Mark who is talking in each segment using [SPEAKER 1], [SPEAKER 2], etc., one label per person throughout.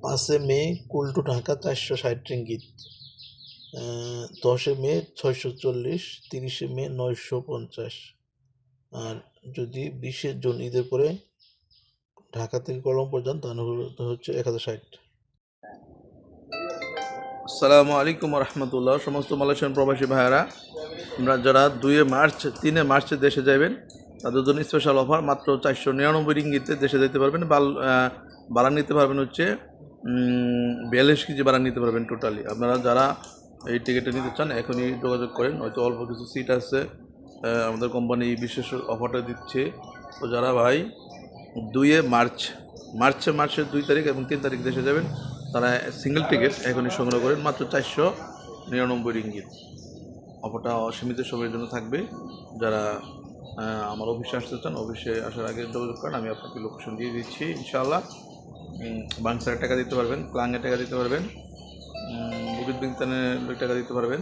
[SPEAKER 1] 5 মে কুল two Dhaka 460 ringgit, 10 মে 640, 30 মে 950। আর যদি 20 June ঈদের পরে ঢাকা থেকে কলম পর্যন্ত তাহলে হচ্ছে 1060। আসসালামু আলাইকুম রহমতুল্লাহ। সমস্ত মালয়েশিয়ান প্রবাসী ভাইয়েরা, আমরা যারা 2 মার্চ 3 মার্চে দেশে যাবেন তাদের জন্য স্পেশাল অফার, মাত্র 499 রিঙ্গিতে দেশে যেতে পারবেন। বাড়া নিতে পারবেন হচ্ছে 42 কেজি বাড়া নিতে পারবেন টোটালি। আপনারা যারা এই টিকিটটা নিতে চান এখনই যোগাযোগ করেন, হয়তো অল্প কিছু সিট আছে। আমাদের কোম্পানি এই বিশেষ অফারটা দিচ্ছে। তো যারা ভাই 2 মার্চের 2 তারিখ এবং 3 তারিখ দেশে যাবেন তারা সিঙ্গেল টিকিট এখনই সংগ্রহ করেন, মাত্র 499 রিঙ্গিত। অফারটা অসীমিত সময়ের জন্য থাকবে। যারা আমার অফিসে আসতে চান অফিসে আসার আগে যোগাযোগ করেন, আমি আপনাকে লোকেশন দিয়ে দিচ্ছি ইনশাআল্লাহ। বাংসারের টাকা দিতে পারবেন, ক্লাঙের টাকা দিতে পারবেন, বুকিত বিংতানের টাকা দিতে পারবেন।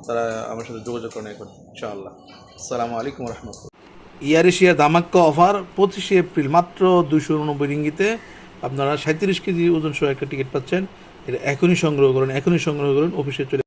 [SPEAKER 1] তারা আমার সাথে যোগাযোগ করেন এখন ইনশাআল্লাহ। আসসালামু আলাইকুম রহমতুল্লাহ। এয়ার এশিয়ার দামাক্কা অফার 25শে এপ্রিল মাত্র 289 রিঙ্গিতে আপনারা 37 কেজি ওজন সহ একটা টিকিট পাচ্ছেন। এটা এখনই সংগ্রহ করুন, অফিসে চলে।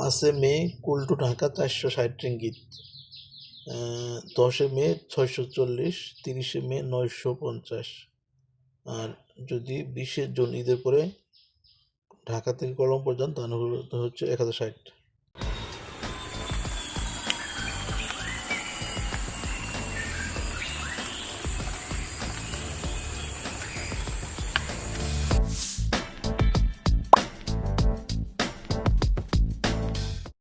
[SPEAKER 1] 5 মে কুল টু ঢাকা 460 রিঙ্গিত, 10 মে 640, 30 মে 950। আর যদি 20 জুন ঈদের পরে ঢাকা থেকে কলম পর্যন্ত তাহলে হচ্ছে 1060।